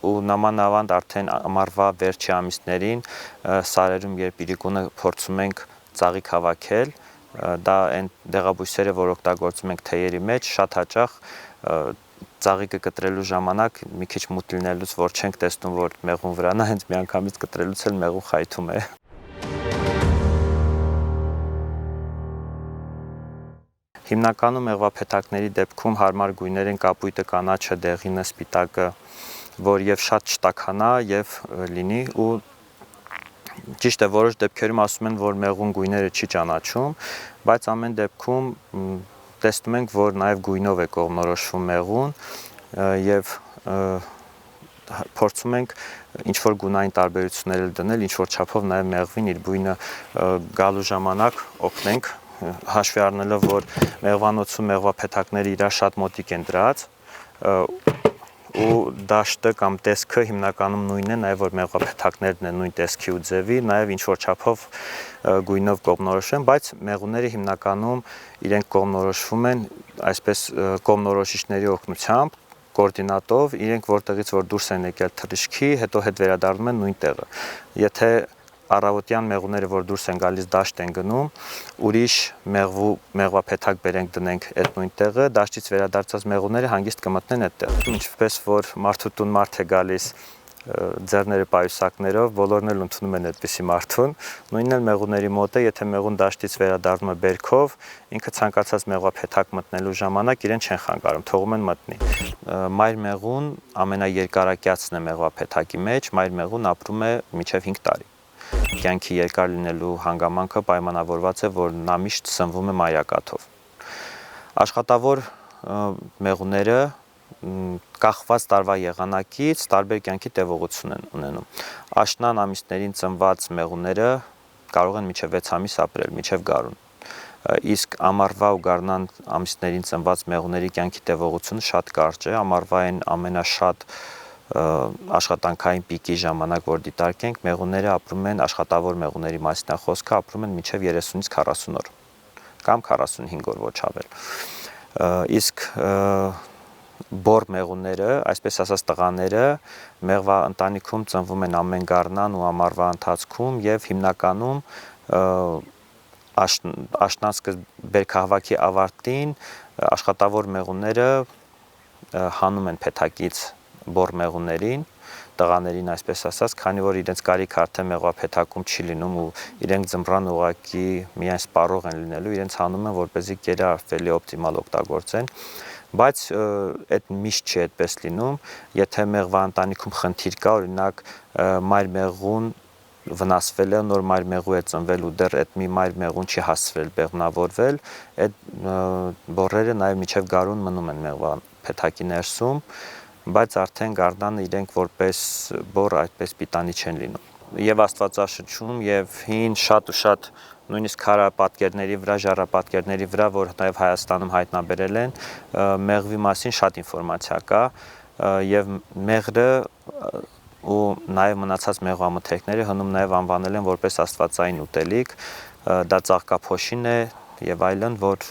Ու նամանավանդ արդեն ամառվա վերջի ամիսներին սարերում երբ իրիկունը փորձում ենք ծաղիկ հավաքել, դա այն դեղաբույսերը, որ օգտագործում ենք թեյերի մեջ, շատ հաճախ ծաղիկը կտրելու ժամանակ մի քիչ մութ լինելուց որ չենք տեսնում որ մեղուն վրանա, հենց միանգամից կտրելուց էլ մեղուն խայթում է։ Հիմնականում մեղվափեթակների դեպքում հարմար գույներ են կապույտը, կանաչը, դեղինը, սպիտակը, որ եւ շատ չտաքանա եւ լինի ու ճիշտ է որոշ դեպքերում ասում են որ մեղուն գույները չի ճանաչում, բայց ամեն դեպքում տեսնում ենք որ նաեւ գույնով է կողմնորոշվում մեղուն եւ փորձում ենք ինչ որ գունային տարբերություններ դնել, ինչ որ չափով նաեւ մեղվին իր բույնը գալու ժամանակ օգնենք հաշվի առնելով որ մեղվանոցում մեղվափեթակները իրար շատ մոտիկ են դրած ու դաշտը կամ տեսքը հիմնականում նույնն է, նաև որ մեղվափեթակներն են նույն տեսքի ու ձևի, նաև ինչ որ չափով գույնով կողմնորոշվեն, բայց մեղուները հիմնականում իրենք կողմնորոշվում են այսպես կողմնորոշիչների օգնությամբ, կոորդինատով, իրենք որտեղից որ դուրս են եկել թռիչքի, հետո հետ վերադառնում են նույն տեղը։ Եթե առավոտյան մեղուները, որ դուրս են գալիս, դաշտ են գնում, ուրիշ մեղվափեթակ բերենք դնենք այդ նույն տեղը, դաշտից վերադարձած մեղուները հանգիստ կմտնեն այդ տեղ։ Ինչպես որ մարդու տուն մարդ է գալիս ձեռները պայուսակներով, բոլորն էլ ընդունում են այդպիսի մարդուն, նույնն էլ մեղուների մոտ է, եթե մեղուն դաշտից վերադառնում է բերքով, ինքը ցանկացած մեղվափեթակ մտնելու ժամանակ իրեն չեն խանգարում, թողում են մտնի։ Մայր մեղուն ամենաերկարակյացն է մեղվափեթակի մեջ, մայր մեղուն ապրում է մինչև 5 տարի։ Կյանքի երկար լինելու հանգամանքը պայմանավորված է, որ նա միշտ սնվում է մայրակաթով։ Աշխատավոր մեղուները կախված տարվա եղանակից տարբեր կյանքի տևողություն են ունենում։ Աշնան ամիսներին ծնված մեղուները կարող են մինչև 6 ամիս ապրել, մինչև գարուն։ Իսկ ամառվա ու գարնան ամիսներին ծնված մեղուների կյանքի տևողությունը շատ կարճ է, ամառվային ամենաշատ աշխատանքային պիկի ժամանակ, որ դիտարկենք, մեղուները ապրում են, աշխատավոր մեղուների մասին է խոսքը, ապրում են մինչև 30-ից 40 օր կամ 45 օր ոչ ավել։ Իսկ բոր մեղուները, այսպես ասած տղաները, մեղվա ընտանիքում ծնվում են ամեն գարնան ու ամառվա ընթացքում եւ հիմնականում աշնան բերքահավաքի ավարտին աշխատավոր մեղուները հանում են փեթակից բոր մեղուներին, տղաներին այսպես ասած, քանի որ իրենց կարիքը արդեն մեղվափեթակում չի լինում ու իրենք ձմռան ուղակի միայն սպառող են լինելու, իրենց հանում են, որպեսզի գերը ավելի օպտիմալ օգտագործեն, բայց այդ միշտ չի այդպես լինում, եթե մեղվա ընտանիքում խնդիր կա, օրինակ մայր մեղուն վնասվել է, նոր մայր մեղու է ծնվել ու դեռ այդ մի մայր մեղուն չի հասցրել բեղմնավորվել, այդ բորերը նաև մինչև գարուն մնում են մեղվա փեթակի ներսում, բայց արդեն գարնանը իրենք որպես բոր այդպես պիտանի չեն լինում։ Եվ Աստվածաշնչում եւ հին շատ ու շատ նույնիսկ քարապատկերների վրա, ժառապատկերների վրա, որ նաև Հայաստանում հայտնաբերել են, մեղվի մասին շատ ինֆորմացիա կա եւ մեղրը ու նաև մնացած մեղվամթերքները հնում նաև անվանել են որպես աստվածային ուտելիք, դա ծաղկափոշին է եւ այլն, որ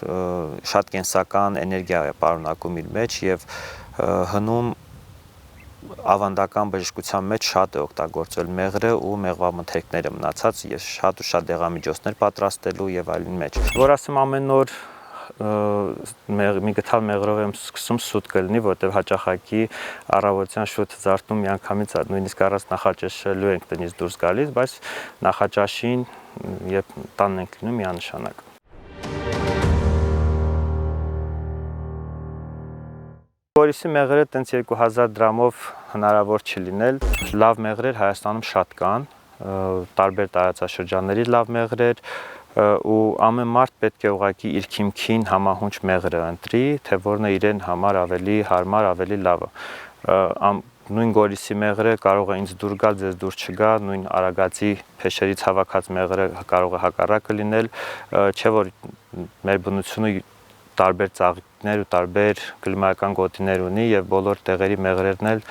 շատ կենսական էներգիա է պարունակում իր մեջ եւ հնում ավանդական բժշկության մեջ շատ է օգտագործվել մեղրը ու մեղվամթերքները մնացած եւ շատ ու շատ դեղամիջոցներ պատրաստելու եւ այլն մեջ։ Որ ասեմ ամեն օր մի գթալ մեղրով եմ սկսում սուտ կլինի, որտեղ հաճախակի առավոտյան շուտ զարթնում միանգամից նույնիսկ առանց նախաճաշելու ենք տնից դուրս գալիս, բայց նախաճաշին երբ տանն ենք լինում միանշանակ։ Որիսի մեղրը տենց 2000 դրամով հնարավոր չի լինել, լավ մեղրեր Հայաստանում շատ կան, տարբեր տարածաշրջանների լավ մեղրեր ու ամեն մարդ պետք է ուղղակի իր քիմքին համահունչ մեղրը ընտրի, թե որն է իրեն համար ավելի հարմար, ավելի լավը։ Նույն Գորիսի մեղրը կարող է ինձ դուր գալ, ձեզ դուր չգա, նույն Արագածի փեշերից հավաքած մեղրը կարող է հակառակը լինել, չէ որ մեր բնությունը տարբեր ծաղիկներ ու տարբեր կլիմայական գոտիներ ունի եւ բոլոր տեղերի մեղրերն էլ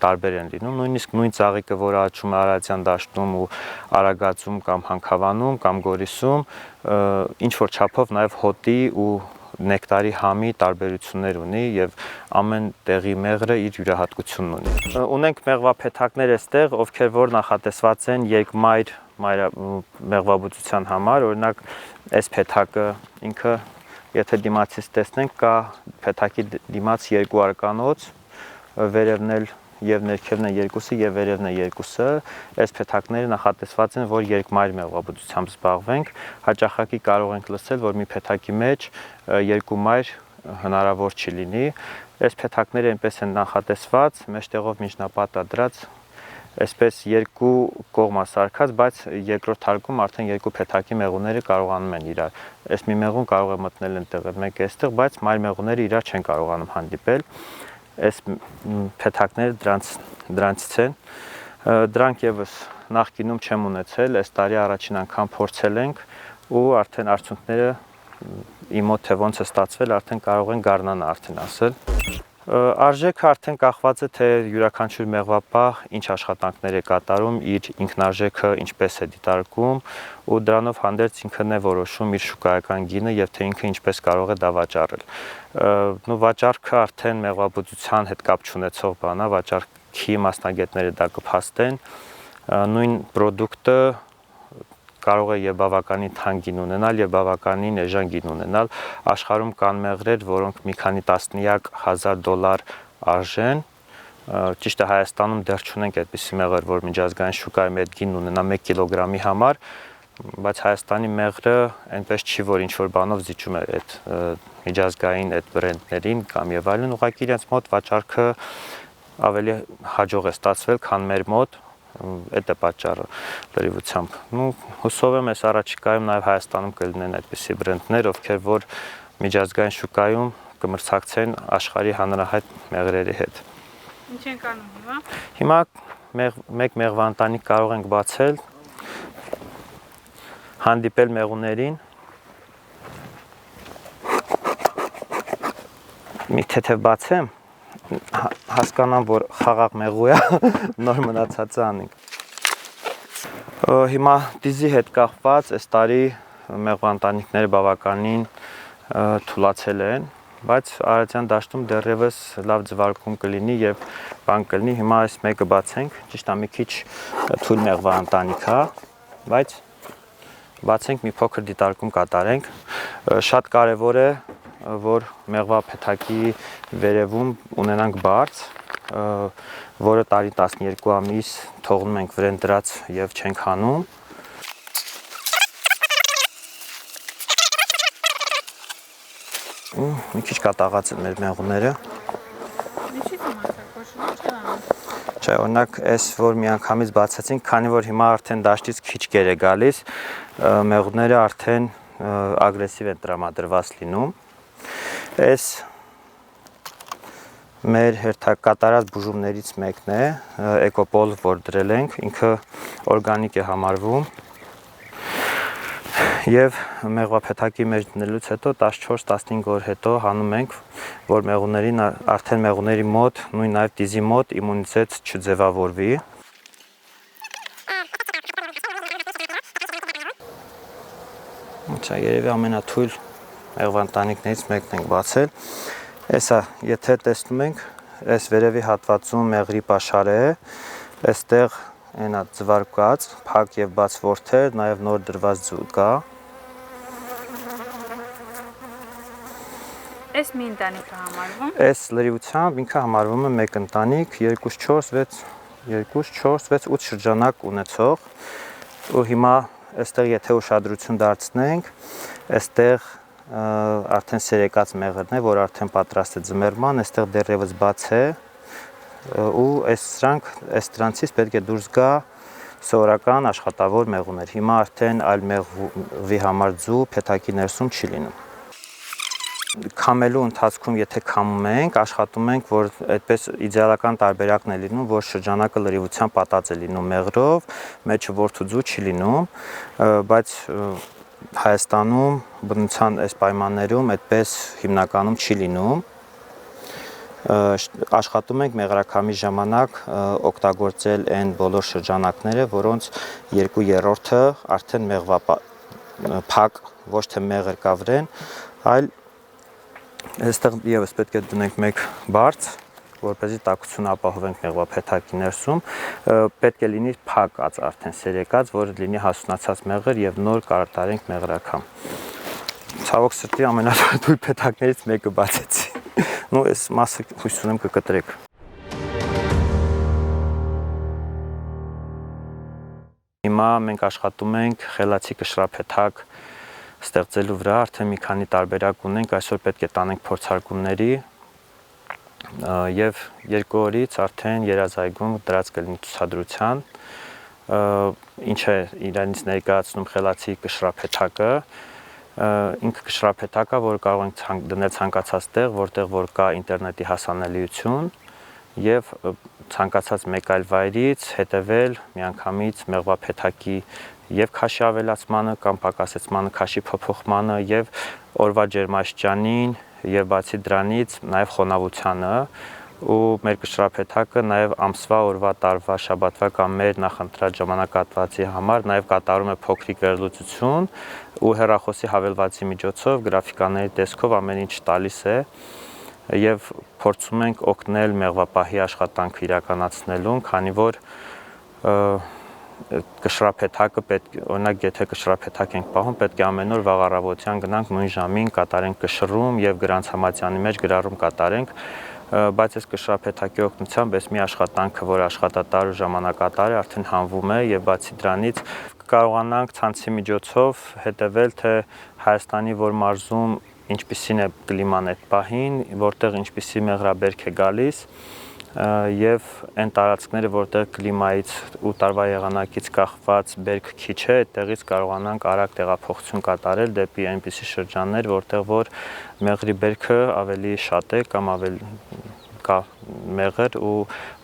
տարբեր են լինում, նույնիսկ նույն ծաղիկը, որը աճում է Արարատյան դաշտում ու Արագածում կամ Հանքավանում կամ Գորիսում, ինչ որ չափով նաեւ հոտի ու նեկտարի համի տարբերություններ ունի եւ ամեն տեղի մեղրը իր յուրահատկությունն ունի։ Ունենք մեղվափեթակներ այստեղ, ովքեր որ նախատեսված են երկմայր մեղվաբուծության համար, օրինակ այս փեթակը ինքը եթե դիմացից տեսնենք, կա փեթակի դիմաց երկու արկանոց, վերևն էլ եւ ներքևն է երկուսը եւ վերևն է երկուսը, այս փեթակները նախատեսված են, որ երկմայր մեղվաբուծությամբ զբաղվենք, հաճախակի կարող ենք լսել, որ մի փեթակի մեջ երկու մայր հնարավոր չի լինի, այս փեթակները այնպես են նախատեսված, մեջտեղով միջնապատա դրած այսպես երկու կողմա սարքած, բայց երկրորդ հարկում արդեն երկու փեթակի մեղուները կարողանում են իրար։ Այս մի մեղուն կարող է մտնել այնտեղ, մեկը այստեղ, բայց մայր մեղուները իրար չեն կարողանում հանդիպել։ Այս փեթակները դրանցից են։ Դրանք եւս նախկինում չեմ ունեցել, այս տարի առաջին անգամ փորձել ենք ու արդեն արդյունքները իմ մոտ թե ոնց է ստացվել, արդեն կարող են գարնանը արդեն ասել։ Արժեքը արդեն կախված է թե յուրաքանչյուր մեղվապահ ինչ աշխատանքներ է կատարում, իր ինքնարժեքը ինչպես է դիտարկում ու դրանով հանդերձ ինքն է որոշում իր շուկայական գինը եւ թե ինքը ինչպես կարող է դա վաճառել։ Վաճառքը արդեն մեղվաբուծության հետ կապ չունեցող բան է, վաճառքի մասնագետները դա կփաստեն։ Նույն պրոդուկտը կարող է եւ բավականին թանկ գին ունենալ եւ բավականին էժան գին ունենալ։ Աշխարհում կան մեղրեր, որոնք մի քանի տասնյակ հազար դոլար արժեն։ Ճիշտ է, Հայաստանում դեռ չունենք այդպիսի մեղր, որ միջազգային շուկայում այդ գինն ունենա 1 կիլոգրամի համար, բայց Հայաստանի մեղրը այնպես չի, որ ինչ որ բանով զիջում է այդ միջազգային այդ բրենդներին կամ եւ այլն, ուղղակի իրենց մոտ վաճառքը ավելի հաջող է ստացվել, քան մեր մոտ։ Այդ է պատճառը լրիվությամբ։ Հուսով եմ, այս առաջիկայում նաև Հայաստանում կլինեն այդպիսի բրենդներ, ովքեր որ միջազգային շուկայում կմրցակցեն աշխարհի հանրահայտ մեղրերի հետ։ Ինչ ենք անում հիմա։ Հիմա մեկ մեղվանտանիք կարող ենք բացել, հանդիպել մեղուներին։ Մի թեթև բացեմ, հասկանամ, որ խաղաղ մեղու է, նոր մնացածը անենք։ Հիմա դիզի հետ կախված այս տարի մեղվանտանիքները բավականին թուլացել են, բայց Արարատյան դաշտում դեռևս լավ ձվարկում կլինի եւ բան կլինի։ Հիմա այս մեկը բացենք, ճիշտ է, մի քիչ թույլ մեղվանտանիք է, բայց բացենք, մի փոքր դիտարկում կատարենք։ Շատ կարեւոր է, որ մեղվափեթակի վերևում ունենանք բարձ, որը տարի 12 ամիս թողնում ենք վրան դրած եւ չենք հանում։ Մի քիչ կատաղած են մեր մեղուները։ Ինչի՞ իմացաք, որ շուտ չկան։ Չէ, օրինակ, այս որ միանգամից բացեցինք, քանի որ հիմա արդեն դաշտից քիչ գեր է գալիս, մեղուները արդեն ագրեսիվ են տրամադրված լինում։ Այս մեր հերթակատարած բուժումներից մեկն է, էկոպոլ, որ դրել ենք, ինքը օրգանիկ է համարվում եւ մեղվափեթակի մեջ դնելուց հետո 14-15 օր հետո հանում ենք, որ մեղուներին արդեն մեղուների մոտ, նույն նաեւ դիզի մոտ իմունիտետ չձևավորվի։ Ինչա երևի ամենաթույլ մեղվանտանիքներից մեկն ենք բացել։ Էսա, եթե տեսնում ենք, այս վերևի հատվածում մեղրի պաշար է, այստեղ այնա ձվարկած, փակ եւ բաց ворթեր, նաեւ նոր դրված ձու կա։ Այս մի ընտանիքը համարվում։ Այս լրիվությամբ ինքը համարվում է մեկ ընտանիք, 2-4-6 շրջանակ ունեցող։ Ու հիմա այստեղ եթե ուշադրություն դարձնենք, այստեղ արդեն սերեկած մեղրն է, որ արդեն պատրաստ է ձմեռման, այստեղ դեռևս բաց է ու այս դրանցից պետք է դուրս գա սովորական աշխատավոր մեղուներ։ Հիմա արդեն այլ մեղվի համար ձու փեթակի ներսում չի լինում։ Քամելու ընթացքում եթե քամում ենք, աշխատում ենք, որ այդպես իդեալական տարբերակն է լինում, որ շրջանակը լրիվությամբ պատած է լինում մեղրով, մեջը որդու ձու չի լինում, բայց Հայաստանում բնության այս պայմաններում այդպես հիմնականում չի լինում։ Աշխատում ենք մեղրաքամի ժամանակ օգտագործել այն բոլոր շրջանակները, որոնց 2/3-ը արդեն փակ, ոչ թե մեղր կա վրան, այլ այստեղ եւս պետք է դնենք մեկ բարձ, որպեսզի տաքություն ապահովենք մեղվափեթակի ներսում, պետք է լինի փակած արդեն սերեկած, որ լինի հասունացած մեղր եւ նոր կարտարենք մեղրաքամ։ Ցավոք սրտի ամենաթույլ փեթակներից մեկը բացեցի։ Նու այս մասը հույս ունեմ կկտրեք։ Հիմա մենք աշխատում ենք խելացի կշռափեթակ ստեղծելու վրա, արդեն մի քանի տարբերակ ունենք, այսօր պետք է տանենք փորձարկումների եւ 2 օրից արդեն երազայգում դրած կլինի ցուցադրության, ինչ է իրանից ներկայացնում խելացի կշռափեթակը, ինքը կշռափեթակը, որ կարող ենք դնել ցանկացած տեղ, որտեղ որ կա ինտերնետի հասանելիություն եւ ցանկացած մեկ այլ վայրից հետեւել միանգամից մեղվափեթակի եւ քաշի ավելացմանը կամ պակասեցմանը, քաշի փոփոխմանը եւ օրվա ջերմաստիճանին եւ բացի դրանից նաեւ խոնավությանը ու մեր կշռափեթակը նաեւ ամսվա օրվա տարվա շաբաթվա կամ մեր նախընտրած ժամանակահատվածի համար նաեւ կատարում է փոքրիկ վերլուծություն ու հեռախոսի հավելվածի միջոցով գրաֆիկաների տեսքով ամեն ինչ տալիս է եւ փորձում ենք օգնել մեղվապահի աշխատանքը իրականացնելուն, քանի որ կշռափեթակը պետք օրինակ եթե կշռափեթակ ենք պահում պետք է ամեն օր վաղ առավոտյան գնանք նույն ժամին կատարենք կշռում եւ գրանցամատյանի մեջ գրառում կատարենք բայց այս կշռափեթակի օգնությամբ այս մի աշխատանքը որ աշխատատար ու ժամանակատար է արդեն հանվում է եւ բացի դրանից կարողանանք ցանցի միջոցով հետեւել թե Հայաստանի որ մարզում ինչպիսին է կլիման այդ պահին որտեղ ինչպիսի մեղրաբերք է գալիս եւ այն տարածքները որտեղ կլիմայից ու տարվա եղանակից կախված բերք քիչ է, այդտեղից կարողանանք արագ տեղափոխություն կատարել դեպի այնպիսի շրջաններ, որտեղ որ մեղրի բերքը ավելի շատ է կամ ավելի կա մեղր ու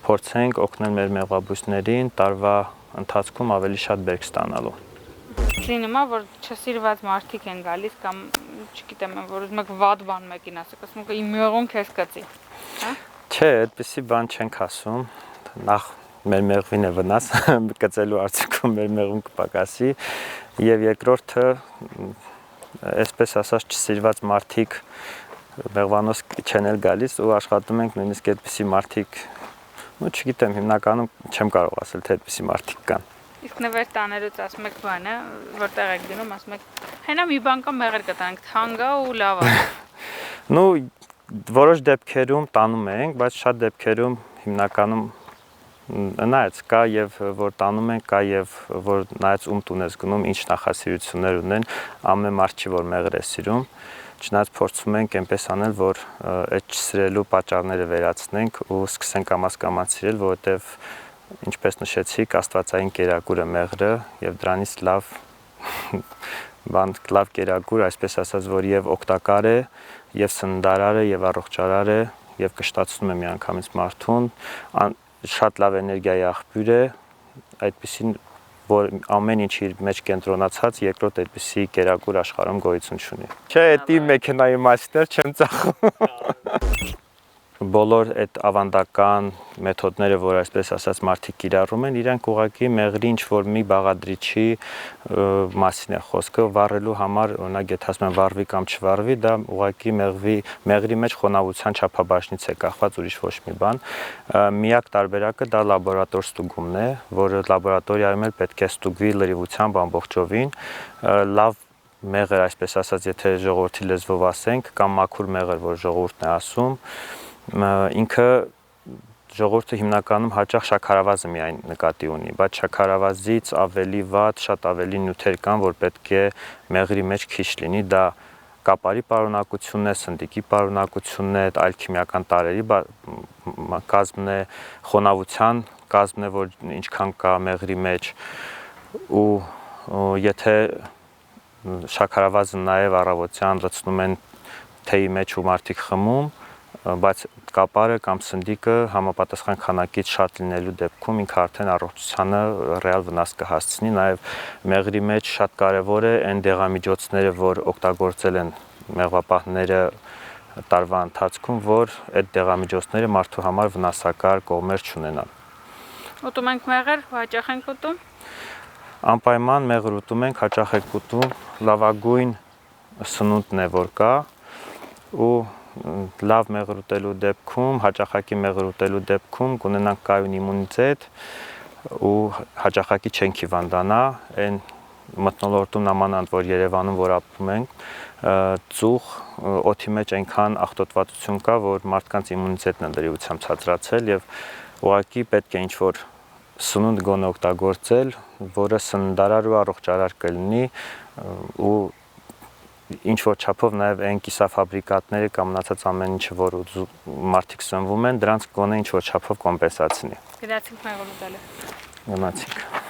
փորձենք օգնել մեր մեղվաբույսներին տարվա ընթացքում ավելի շատ բերք ստանալու։ Լինում է որ չսիրված մարդիկ են գալիս կամ չգիտեմ որ ուզում եք վատ բան մեկին ասեք, ասում եք իմ մեղուն քեզ կծի, հա? Չէ, այդպեսի բան չենք ասում, նախ մեր մեղվին է վնաս, կծելու արդյունքում մեր մեղուն կպակասի եւ երկրորդը այսպես ասած չսիրված մարդիկ մեղվանոց չեն էլ գալիս ու աշխատում ենք նույնիսկ այդպեսի մարդիկ, ну չգիտեմ, հիմնականում չեմ կարող ասել թե այդպեսի մարդիկ կան։ Իսկ նվեր տաներուց ասում եք բանը, որտեղ եք գնում, ասում եք, հենա մի բան կա մեղր կտանք, թանկ է ու լավ է։ Ну որոշ դեպքերում տանում ենք, բայց շատ դեպքերում հիմնականում նայած կա եւ որ տանում ենք, կա եւ որ նայած ում տուն ես գնում, ինչ նախասիրություններ ունեն, ամեն մարդ չի որ մեղր է սիրում, չնայած փորձում ենք այնպես անել, որ այդ չսիրելու պատճառները վերացնենք ու սկսենք կամաց սիրել, որովհետեւ ինչպես նշեցիք, աստվածային կերակուրը մեղրը եւ դրանից լավ լավ կերակուր, այսպես ասած, որ եւ օգտակար է, եւ սննդարար է, եւ առողջարար է, եւ կշտացնում է միանգամից մարդուն, շատ լավ էներգիայի աղբյուր է, այդպեսին որ ամեն ինչ իր մեջ կենտրոնացած, երկրորդ այդպեսի կերակուր աշխարհում գոյություն չունի։ Չէ, դա մեքենայի մասներ չեմ ծախում։ Բոլոր այդ ավանդական մեթոդները, որ այսպես ասած մարդիկ կիրառում են, իրանք ուղղակի մեղրի ինչ որ մի բաղադրիչի մասին է խոսքը, վառելու համար, օրինակ եթե ասում են վառվի կամ չվառվի, դա ուղղակի մեղրի մեջ խոնավության չափաբաժնից է կախված ուրիշ ոչ մի բան։ Միակ տարբերակը դա լաբորատոր ստուգումն է, որը լաբորատորիայում էլ պետք է ստուգվի լրիվությամբ ամբողջովին, լավ մեղր, այսպես ասած, եթե ժողովրդի լեզվով ասենք, կամ մաքուր մեղր, որ ժողովուրդն է ասում, ինքը ժողովուրդը հիմնականում հաճախ շաքարավազը միայն նկատի ունի, բայց շաքարավազից ավելի վատ, շատ ավելի նյութեր կան, որ պետք է մեղրի մեջ քիչ լինի, դա կապարի պարունակությունն է, սնդիկի պարունակությունն է, այլ քիմիական տարրերի կազմն է, խոնավության կազմն է, որ ինչքան կա մեղրի մեջ ու եթե շաքարավազը նաև առավոտյան լցնում են թեյի մեջ ու մարդիկ խմում, բայց կապարը կամ սնդիկը համապատասխան քանակից շատ լինելու դեպքում ինքը արդեն առողջությանը ռեալ վնաս կհասցնի, նաև մեղրի մեջ շատ կարևոր է այն դեղամիջոցները, որ օգտագործել են մեղվապահները տարվա ընթացքում, որ այդ դեղամիջոցները մարդու համար վնասակար կողմեր չունենան։ Ուտում ենք մեղր, հաճախ ենք ուտում։ Անպայման մեղր ուտում ենք, հաճախ ենք ուտում, լավագույն սնունդն է, որ կա ու լավ մեղր ուտելու դեպքում, հաճախակի մեղր ուտելու դեպքում կունենանք կայուն իմունիտետ ու հաճախակի չենք հիվանդանա, այն մթնոլորտում նամանանդ, որ Երևանում որ ապրում ենք, ծուխ, օդի մեջ այնքան աղտոտվածություն կա, որ մարդկանց իմունիտետն է լրիվությամբ ցածրացել եւ ուղղակի պետք է ինչ-որ սնունդ գոնե օգտագործել, որը սննդարար ու առողջարար կլինի ու ինչ որ չափով նաև այն կիսաֆաբրիկատները կամ մնացած ամեն ինչը որ մարդիկ սնվում են, դրանց գոնե ինչ որ չափով կոմպենսացնի։ Գնացինք մեղր ուտելու։ Գնացինք։